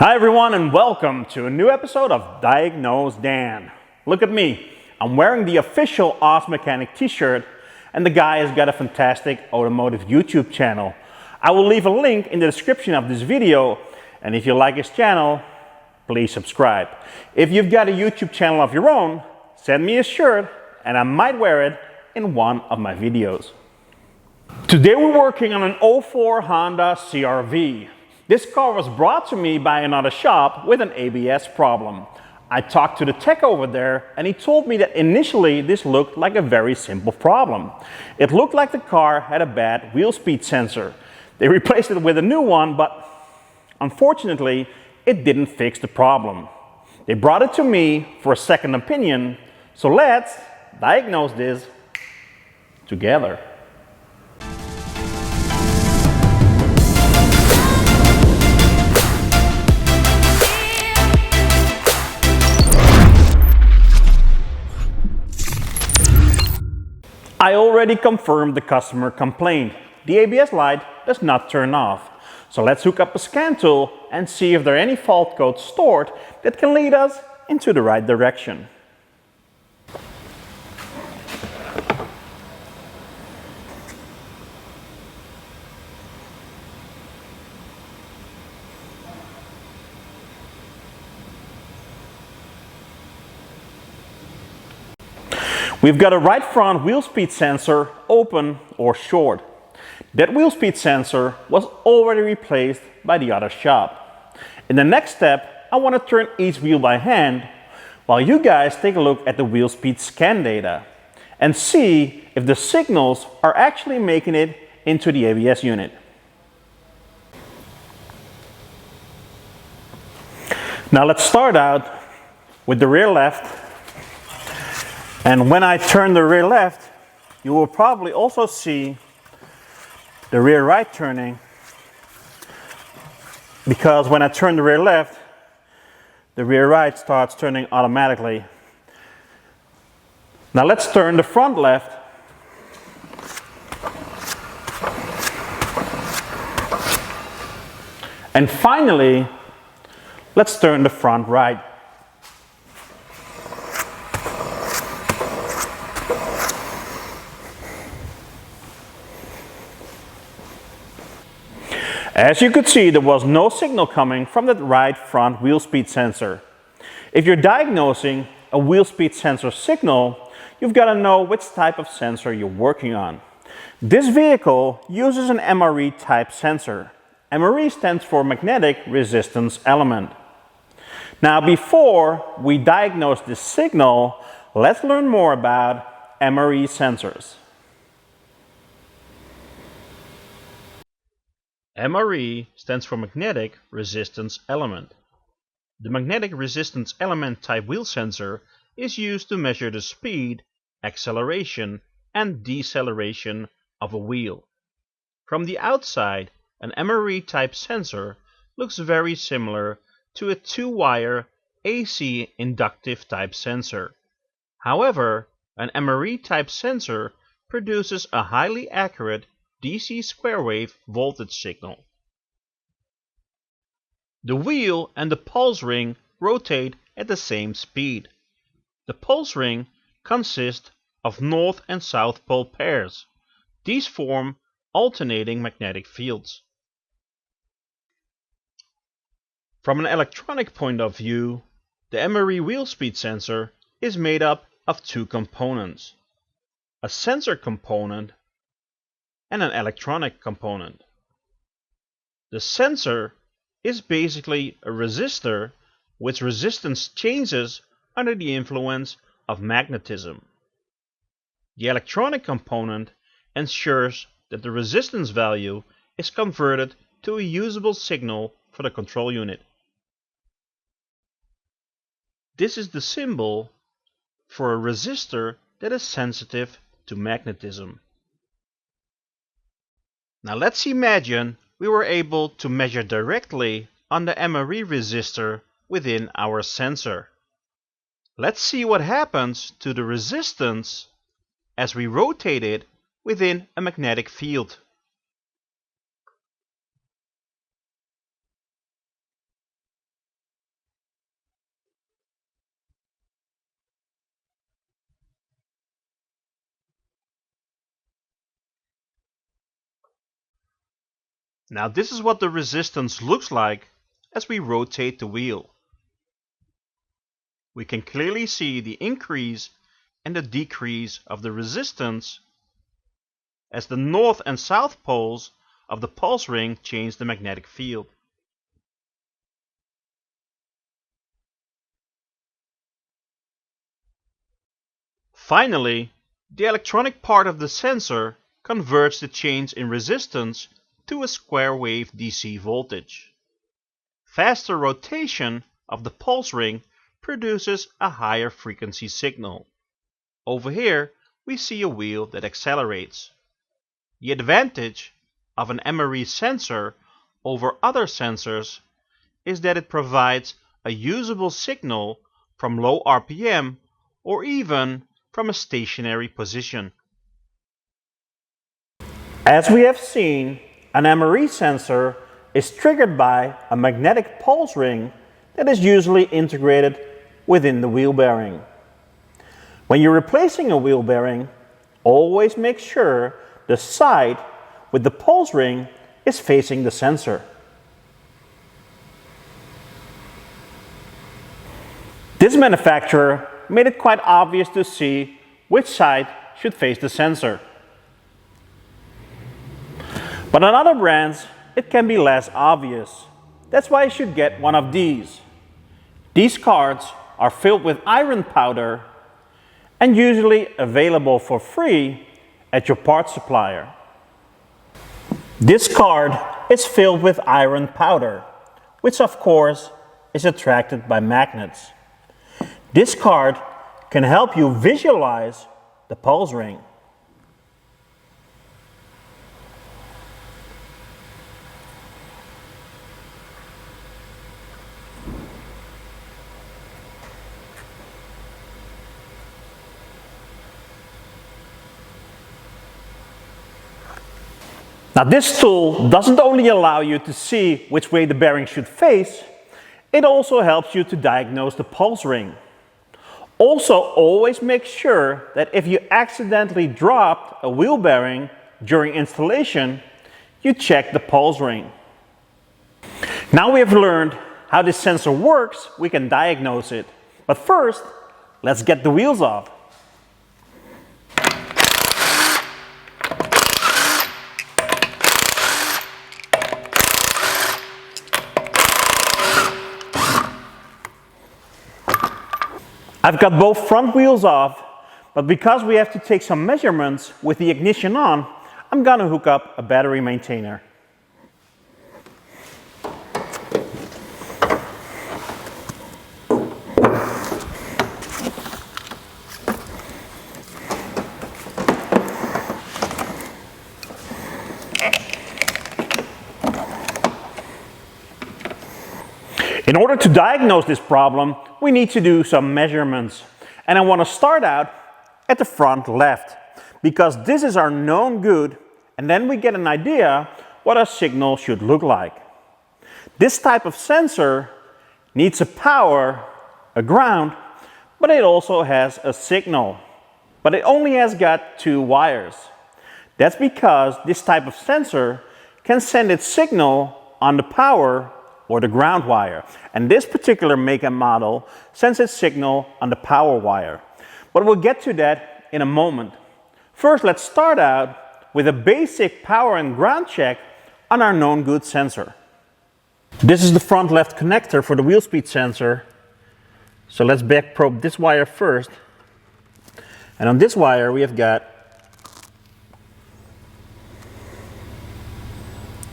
Hi everyone and welcome to a new episode of DiagnoseDan. Look at me, I'm wearing the official Oz Mechanic t-shirt and the guy has got a fantastic automotive YouTube channel. I will leave a link in the description of this video, and if you like his channel, please subscribe. If you've got a YouTube channel of your own, send me a shirt and I might wear it in one of my videos. Today we're working on an 04 Honda CR-V. This car was brought to me by another shop with an ABS problem. I talked to the tech over there and he told me that initially this looked like a very simple problem. It looked like the car had a bad wheel speed sensor. They replaced it with a new one, but unfortunately it didn't fix the problem. They brought it to me for a second opinion, so let's diagnose this together. I already confirmed the customer complaint. The ABS light does not turn off. So let's hook up a scan tool and see if there are any fault codes stored that can lead us into the right direction. We've got a right front wheel speed sensor open or short. That wheel speed sensor was already replaced by the other shop. In the next step, I want to turn each wheel by hand while you guys take a look at the wheel speed scan data and see if the signals are actually making it into the ABS unit. Now let's start out with the rear left. And when I turn the rear left, you will probably also see the rear right turning, because when I turn the rear left, the rear right starts turning automatically. Now let's turn the front left. And finally, let's turn the front right. As you could see, there was no signal coming from that right front wheel speed sensor. If you're diagnosing a wheel speed sensor signal, you've got to know which type of sensor you're working on. This vehicle uses an MRE type sensor. MRE stands for magnetic resistance element. Now, before we diagnose this signal, let's learn more about MRE sensors. MRE stands for magnetic resistance element. The magnetic resistance element type wheel sensor is used to measure the speed, acceleration, and deceleration of a wheel. From the outside, an MRE type sensor looks very similar to a two-wire AC inductive type sensor. However, an MRE type sensor produces a highly accurate DC square wave voltage signal. The wheel and the pulse ring rotate at the same speed. The pulse ring consists of north and south pole pairs. These form alternating magnetic fields. From an electronic point of view, the MRE wheel speed sensor is made up of two components: a sensor component and an electronic component. The sensor is basically a resistor which resistance changes under the influence of magnetism. The electronic component ensures that the resistance value is converted to a usable signal for the control unit. This is the symbol for a resistor that is sensitive to magnetism. Now let's imagine we were able to measure directly on the MRE resistor within our sensor. Let's see what happens to the resistance as we rotate it within a magnetic field. Now this is what the resistance looks like as we rotate the wheel. We can clearly see the increase and the decrease of the resistance as the north and south poles of the pulse ring change the magnetic field. Finally, the electronic part of the sensor converts the change in resistance to a square wave DC voltage. Faster rotation of the pulse ring produces a higher frequency signal. Over here we see a wheel that accelerates. The advantage of an MRE sensor over other sensors is that it provides a usable signal from low RPM or even from a stationary position. As we have seen, an MRE sensor is triggered by a magnetic pulse ring that is usually integrated within the wheel bearing. When you're replacing a wheel bearing, always make sure the side with the pulse ring is facing the sensor. This manufacturer made it quite obvious to see which side should face the sensor. But on other brands, it can be less obvious. That's why you should get one of these. These cards are filled with iron powder and usually available for free at your parts supplier. This card is filled with iron powder, which of course is attracted by magnets. This card can help you visualize the pulse ring. Now this tool doesn't only allow you to see which way the bearing should face, it also helps you to diagnose the pulse ring. Also, always make sure that if you accidentally dropped a wheel bearing during installation, you check the pulse ring. Now we have learned how this sensor works, we can diagnose it. But first, let's get the wheels off. I've got both front wheels off, but because we have to take some measurements with the ignition on, I'm gonna hook up a battery maintainer. In order to diagnose this problem, we need to do some measurements. And I want to start out at the front left, because this is our known good, and then we get an idea what our signal should look like. This type of sensor needs a power, a ground, but it also has a signal. But it only has got 2 wires. That's because this type of sensor can send its signal on the power or the ground wire. And this particular make and model sends its signal on the power wire. But we'll get to that in a moment. First, let's start out with a basic power and ground check on our known good sensor. This is the front left connector for the wheel speed sensor. So let's back probe this wire first. And on this wire we have got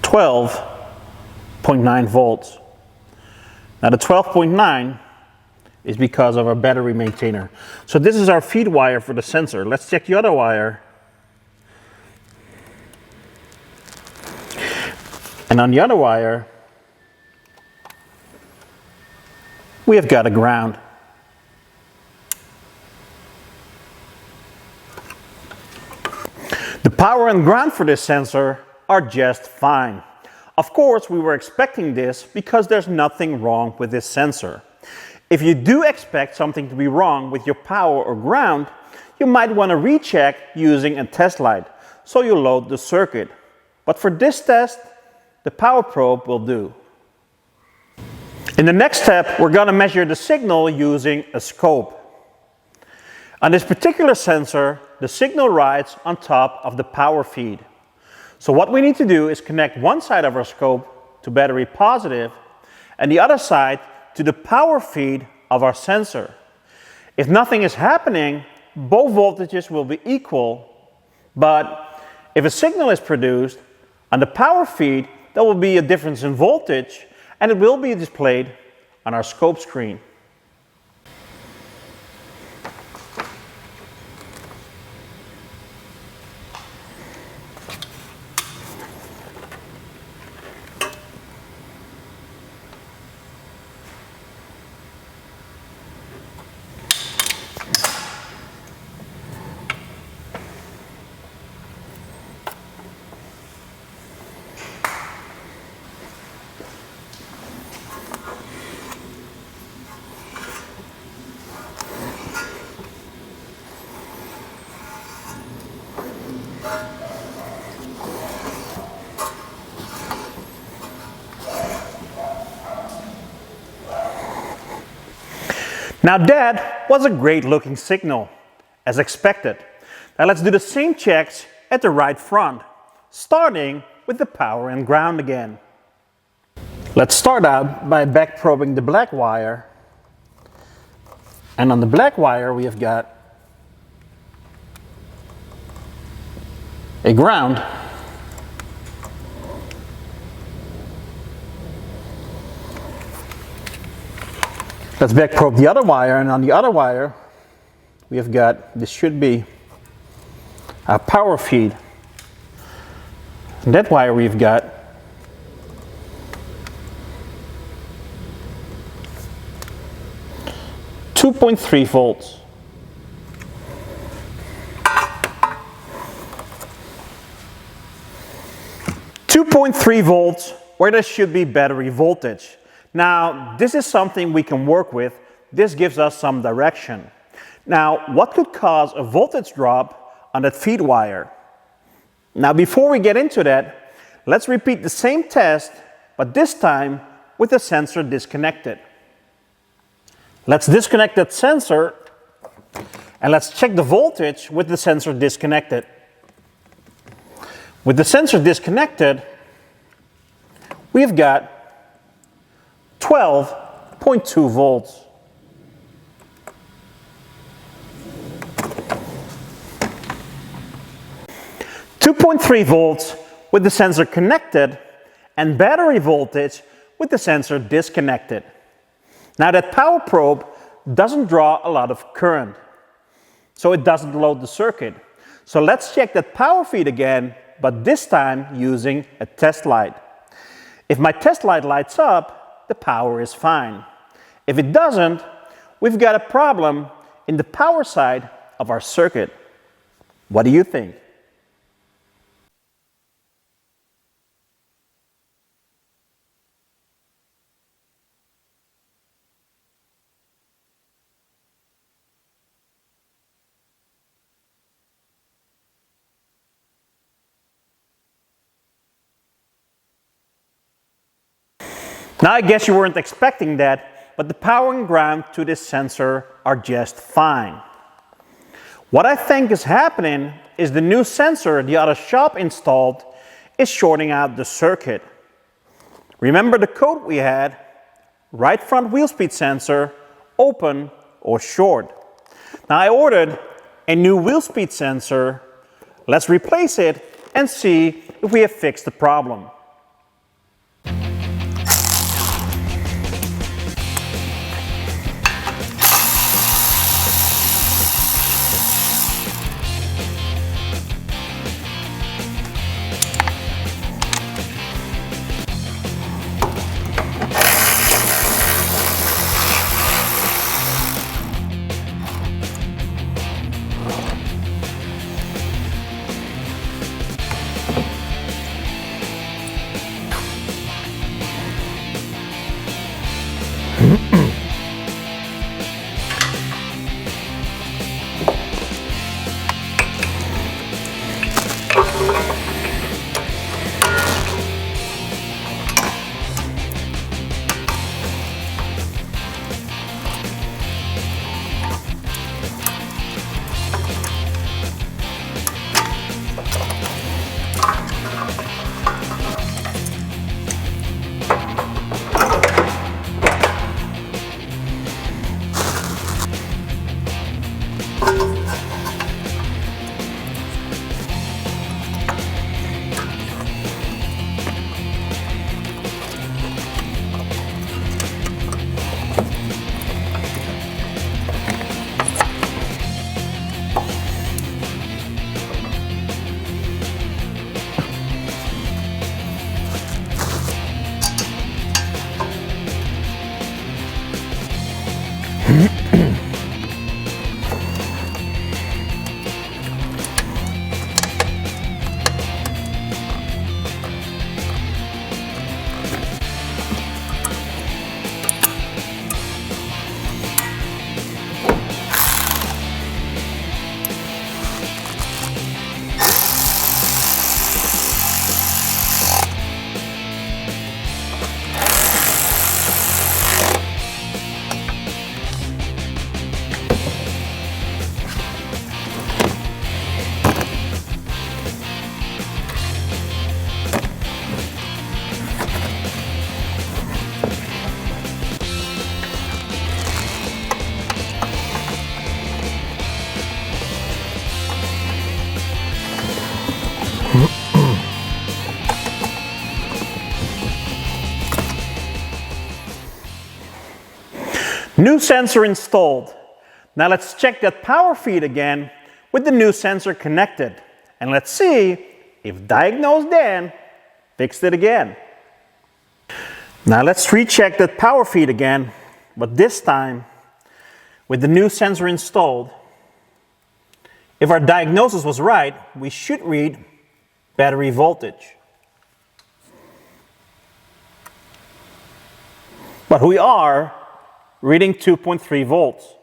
12.9 volts. Now the 12.9 is because of our battery maintainer. So this is our feed wire for the sensor. Let's check the other wire. And on the other wire, we have got a ground. The power and ground for this sensor are just fine. Of course, we were expecting this because there's nothing wrong with this sensor. If you do expect something to be wrong with your power or ground, you might want to recheck using a test light, so you load the circuit. But for this test, the power probe will do. In the next step, we're going to measure the signal using a scope. On this particular sensor, the signal rides on top of the power feed. So what we need to do is connect one side of our scope to battery positive and the other side to the power feed of our sensor. If nothing is happening, both voltages will be equal, but if a signal is produced on the power feed, there will be a difference in voltage and it will be displayed on our scope screen. Now that was a great looking signal, as expected. Now let's do the same checks at the right front, starting with the power and ground again. Let's start out by back probing the black wire. And on the black wire we have got a ground. Let's back probe the other wire, and on the other wire we have got, this should be our power feed. And that wire we've got .3 volts. .3 volts, where there should be battery voltage. Now, this is something we can work with. This gives us some direction. Now, what could cause a voltage drop on that feed wire? Now, before we get into that, let's repeat the same test, but this time with the sensor disconnected. Let's disconnect that sensor and let's check the voltage with the sensor disconnected. With the sensor disconnected, we've got 12.2 volts. .3 volts with the sensor connected and battery voltage with the sensor disconnected. Now that power probe doesn't draw a lot of current, so it doesn't load the circuit. So let's check that power feed again, but this time using a test light. If my test light lights up, the power is fine. If it doesn't, we've got a problem in the power side of our circuit. What do you think? Now I guess you weren't expecting that, but the power and ground to this sensor are just fine. What I think is happening is the new sensor the other shop installed is shorting out the circuit. Remember the code we had? Right front wheel speed sensor, open or short. Now I ordered a new wheel speed sensor. Let's replace it and see if we have fixed the problem. New sensor installed. Now let's check that power feed again with the new sensor connected. And let's see if DiagnoseDan fixed it again. Now let's recheck that power feed again, but this time with the new sensor installed. If our diagnosis was right, we should read battery voltage. But we are reading 2.3 volts,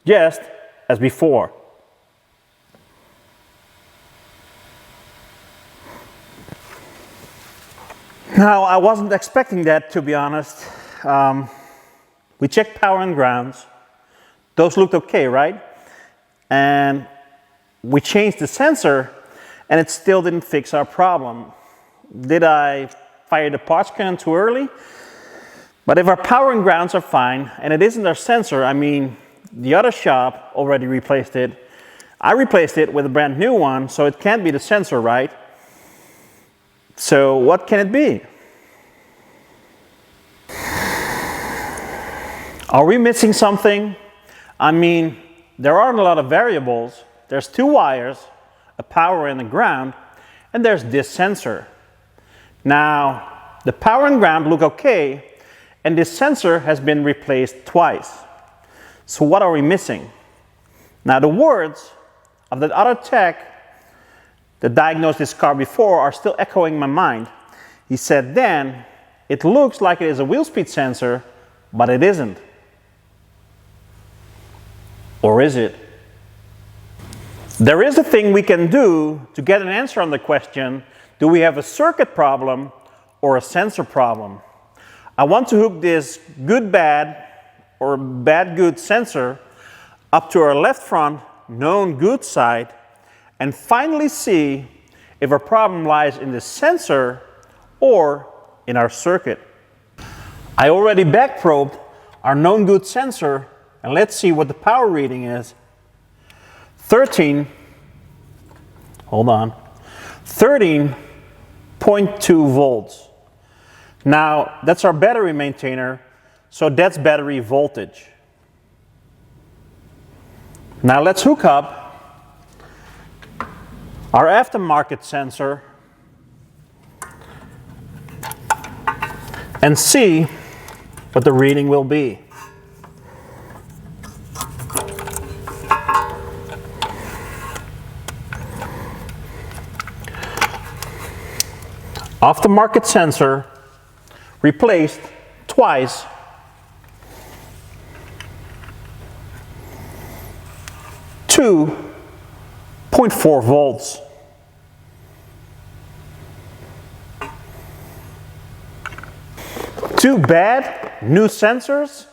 just as before. Now, I wasn't expecting that, to be honest. We checked power and grounds. Those looked okay, right? And we changed the sensor, and it still didn't fix our problem. Did I fire the parts can too early? But if our power and grounds are fine, and it isn't our sensor, I mean, the other shop already replaced it. I replaced it with a brand new one, so it can't be the sensor, right? So what can it be? Are we missing something? I mean, there aren't a lot of variables. There's two wires, a power and a ground, and there's this sensor. Now, the power and ground look okay, and this sensor has been replaced twice. So what are we missing? Now the words of that other tech that diagnosed this car before are still echoing in my mind. He said, Dan, it looks like it is a wheel speed sensor, but it isn't. Or is it? There is a thing we can do to get an answer on the question, do we have a circuit problem or a sensor problem? I want to hook this good-bad or bad-good sensor up to our left front known good side and finally see if our problem lies in the sensor or in our circuit. I already back probed our known good sensor, and let's see what the power reading is. 13.2 volts. Now, that's our battery maintainer, so that's battery voltage. Now let's hook up our aftermarket sensor and see what the reading will be. Aftermarket sensor replaced twice. .4 volts. Too bad? New sensors?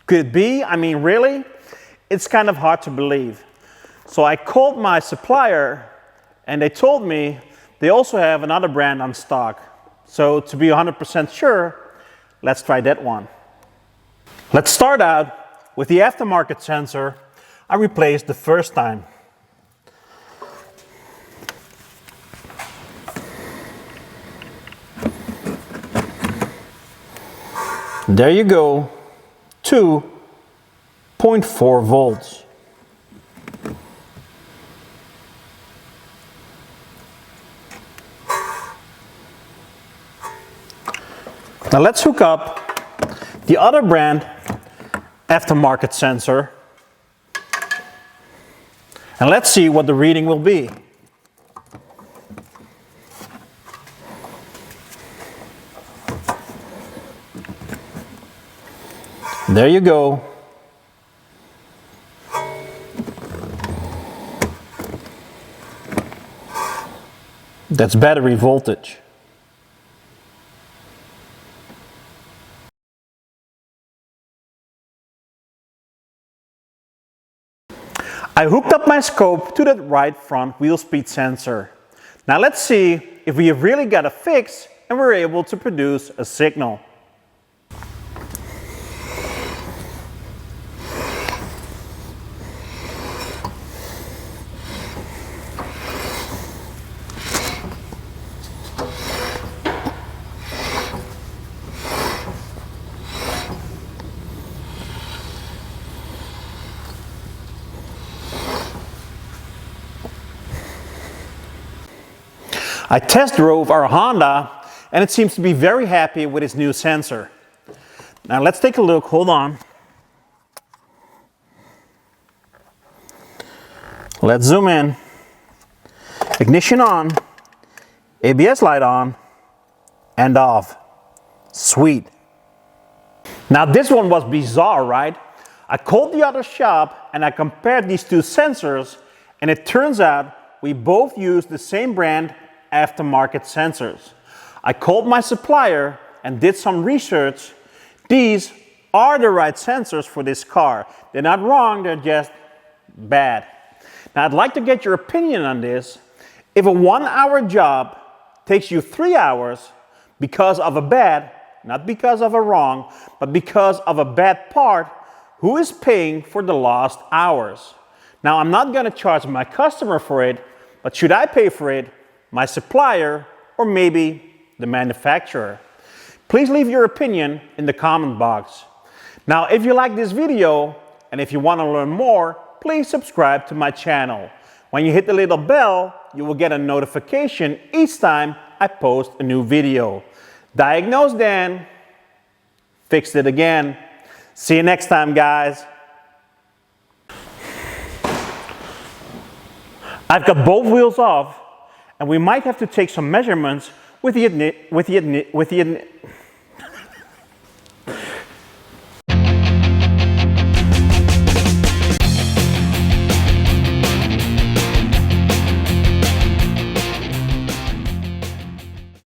Could it be? I mean, really? It's kind of hard to believe. So I called my supplier and they told me they also have another brand on stock. So to be 100% sure, let's try that one. Let's start out with the aftermarket sensor. I replaced the first time. There you go, 2.4 volts. Now let's hook up the other brand aftermarket sensor and let's see what the reading will be. There you go. That's battery voltage. I hooked up my scope to the right front wheel speed sensor. Now let's see if we have really got a fix and we're able to produce a signal. I test drove our Honda and it seems to be very happy with its new sensor. Now let's take a look, hold on. Let's zoom in. Ignition on, ABS light on, and off. Sweet. Now this one was bizarre, right? I called the other shop and I compared these two sensors and it turns out we both use the same brand aftermarket sensors. I called my supplier and did some research. These are the right sensors for this car. They're not wrong, they're just bad. Now I'd like to get your opinion on this. If a 1-hour job takes you 3 hours because of a bad, not because of a wrong, but because of a bad part, who is paying for the lost hours? Now I'm not going to charge my customer for it, but should I pay for it? My supplier, or maybe the manufacturer? Please leave your opinion in the comment box. Now, if you like this video and if you want to learn more, please subscribe to my channel. When you hit the little bell, you will get a notification each time I post a new video. DiagnoseDan fixed it again. See you next time, guys. I've got both wheels off, and we might have to take some measurements with the